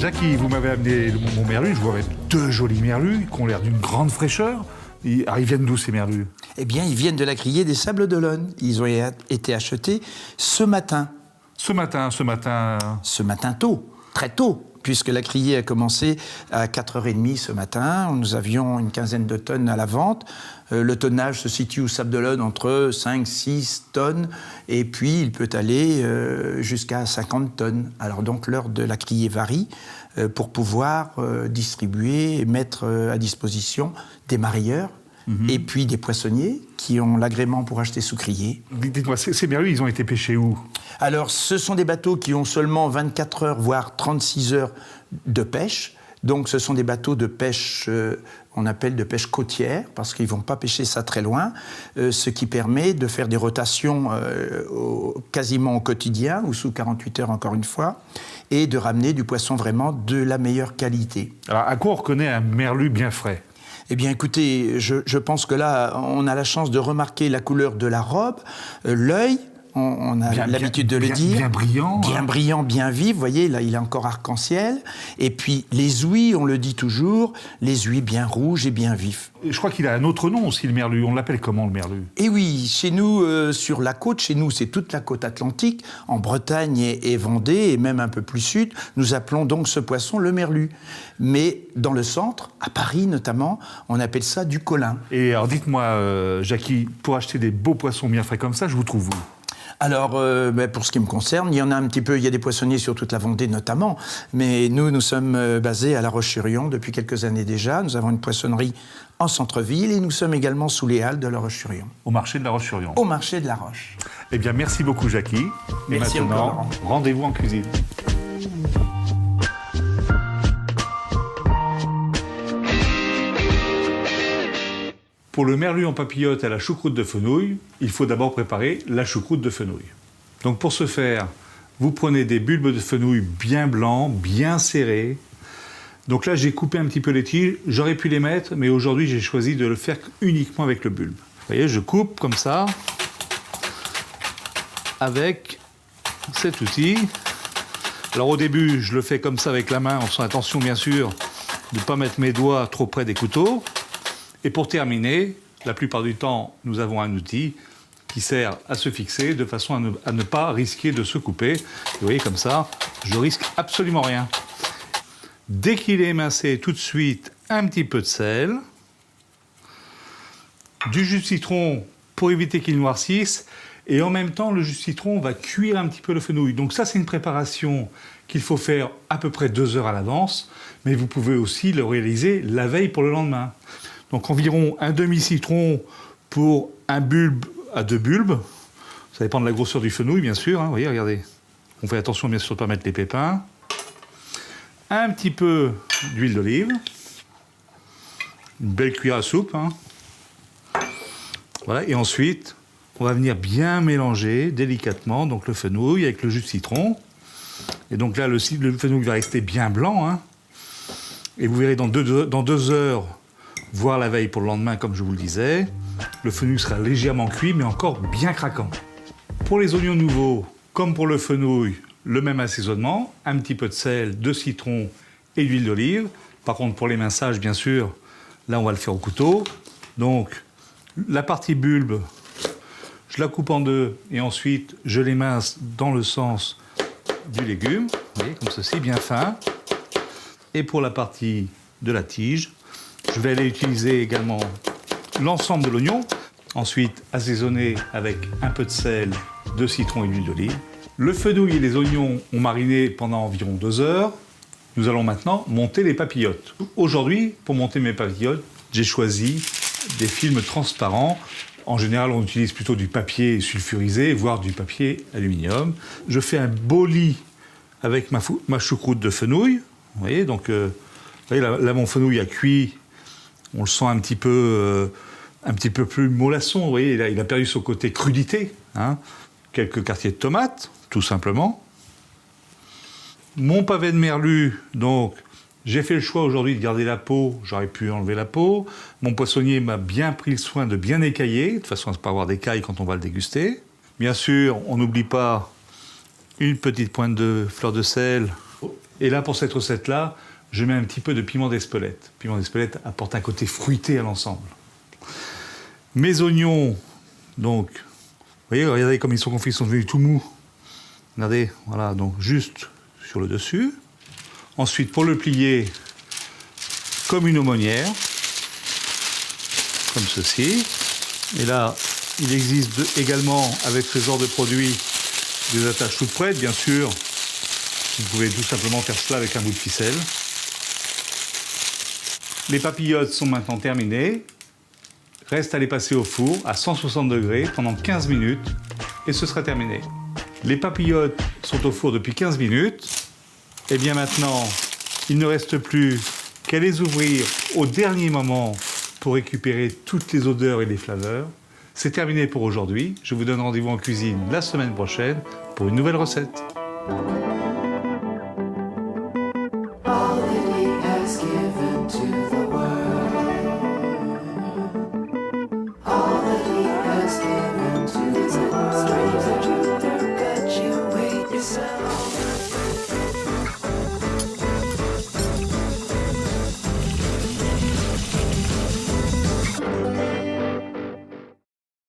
Jackie, vous m'avez amené mon merlu, je vois avec deux jolis merlus qui ont l'air d'une grande fraîcheur. Ils viennent d'où ces merlus? Eh bien, ils viennent de la criée des Sables d'Olonne. Ils ont été achetés ce matin. Ce matin. Ce matin tôt, très tôt, puisque la criée a commencé à 4h30 ce matin. Nous avions une quinzaine de tonnes à la vente. Le tonnage se situe au Sables d'Olonne entre 5-6 tonnes, et puis il peut aller jusqu'à 50 tonnes. Alors donc l'heure de la criée varie pour pouvoir distribuer et mettre à disposition des marailleurs et puis des poissonniers qui ont l'agrément pour acheter sous criée. Dites-moi, ces merlus, ils ont été pêchés où? Alors, ce sont des bateaux qui ont seulement 24 heures, voire 36 heures de pêche. Donc, ce sont des bateaux de pêche, on appelle de pêche côtière, parce qu'ils ne vont pas pêcher ça très loin, ce qui permet de faire des rotations quasiment au quotidien, ou sous 48 heures encore une fois, et de ramener du poisson vraiment de la meilleure qualité. Alors, à quoi on reconnaît un merlu bien frais? Eh bien, écoutez, je pense que là, on a la chance de remarquer la couleur de la robe, l'œil. On a l'habitude de le dire. Bien brillant. Bien brillant, bien vif. Vous voyez, là, il est encore arc-en-ciel. Et puis, les ouïes, on le dit toujours, les ouïes bien rouges et bien vifs. Je crois qu'il a un autre nom aussi, le merlu. On l'appelle comment, le merlu? Et oui, chez nous, sur la côte, chez nous, c'est toute la côte atlantique, en Bretagne et Vendée, et même un peu plus sud, nous appelons donc ce poisson le merlu. Mais dans le centre, à Paris notamment, on appelle ça du colin. Et alors, dites-moi, Jackie, pour acheter des beaux poissons bien frais comme ça, je vous trouve où? Alors, pour ce qui me concerne, il y en a un petit peu, il y a des poissonniers sur toute la Vendée notamment, mais nous sommes basés à La Roche-sur-Yon depuis quelques années déjà. Nous avons une poissonnerie en centre-ville et nous sommes également sous les halles de La Roche-sur-Yon. Au marché de La Roche-sur-Yon. Au marché de La Roche. Eh bien, merci beaucoup, Jackie. Merci et maintenant, encore, Laurent. rendez-vous en cuisine. Pour le merlu en papillote à la choucroute de fenouil, il faut d'abord préparer la choucroute de fenouil. Donc pour ce faire, vous prenez des bulbes de fenouil bien blancs, bien serrés. Donc là, j'ai coupé un petit peu les tiges. J'aurais pu les mettre, mais aujourd'hui, j'ai choisi de le faire uniquement avec le bulbe. Vous voyez, je coupe comme ça, avec cet outil. Alors au début, je le fais comme ça avec la main, en faisant attention, bien sûr, de ne pas mettre mes doigts trop près des couteaux. Et pour terminer, la plupart du temps, nous avons un outil qui sert à se fixer de façon à ne pas risquer de se couper. Vous voyez, comme ça, je risque absolument rien. Dès qu'il est émincé, tout de suite, un petit peu de sel, du jus de citron pour éviter qu'il noircisse, et en même temps, le jus de citron va cuire un petit peu le fenouil. Donc ça, c'est une préparation qu'il faut faire à peu près 2 heures à l'avance, mais vous pouvez aussi le réaliser la veille pour le lendemain. Donc environ un demi-citron pour un bulbe à 2 bulbes. Ça dépend de la grosseur du fenouil, bien sûr. Hein. Vous voyez, regardez. On fait attention, bien sûr, de ne pas mettre les pépins. Un petit peu d'huile d'olive. Une belle cuillère à soupe. Hein. Voilà. Et ensuite, on va venir bien mélanger délicatement donc le fenouil avec le jus de citron. Et donc là, le fenouil va rester bien blanc. Hein. Et vous verrez dans 2 heures, voire la veille pour le lendemain, comme je vous le disais, le fenouil sera légèrement cuit, mais encore bien craquant. Pour les oignons nouveaux, comme pour le fenouil, le même assaisonnement, un petit peu de sel, de citron et d'huile d'olive. Par contre, pour l'éminçage, bien sûr, là, on va le faire au couteau. Donc, la partie bulbe, je la coupe en 2 et ensuite, je l'émince dans le sens du légume, vous voyez, comme ceci, bien fin. Et pour la partie de la tige, je vais aller utiliser également l'ensemble de l'oignon. Ensuite, assaisonner avec un peu de sel, de citron et d'huile d'olive. Le fenouil et les oignons ont mariné pendant environ 2 heures. Nous allons maintenant monter les papillotes. Aujourd'hui, pour monter mes papillotes, j'ai choisi des films transparents. En général, on utilise plutôt du papier sulfurisé, voire du papier aluminium. Je fais un beau lit avec ma choucroute de fenouil. Vous voyez, donc vous voyez, là, mon fenouil a cuit. On le sent un petit peu plus mollasson, vous voyez, il a perdu son côté crudité. Hein. Quelques quartiers de tomates, tout simplement. Mon pavé de merlu, donc, j'ai fait le choix aujourd'hui de garder la peau, j'aurais pu enlever la peau. Mon poissonnier m'a bien pris le soin de bien écailler, de façon à ne pas avoir d'écailles quand on va le déguster. Bien sûr, on n'oublie pas une petite pointe de fleur de sel Et là, pour cette recette-là, je mets un petit peu de piment d'Espelette. Le piment d'Espelette apporte un côté fruité à l'ensemble. Mes oignons, donc, vous voyez, regardez comme ils sont confits, ils sont devenus tout mous. Regardez, voilà, donc juste sur le dessus. Ensuite, pour le plier, comme une aumônière, comme ceci. Et là, il existe également, avec ce genre de produit, des attaches toutes prêtes, bien sûr. Vous pouvez tout simplement faire cela avec un bout de ficelle. Les papillotes sont maintenant terminées. Reste à les passer au four à 160 degrés pendant 15 minutes et ce sera terminé. Les papillotes sont au four depuis 15 minutes. Et bien maintenant, il ne reste plus qu'à les ouvrir au dernier moment pour récupérer toutes les odeurs et les flaveurs. C'est terminé pour aujourd'hui. Je vous donne rendez-vous en cuisine la semaine prochaine pour une nouvelle recette.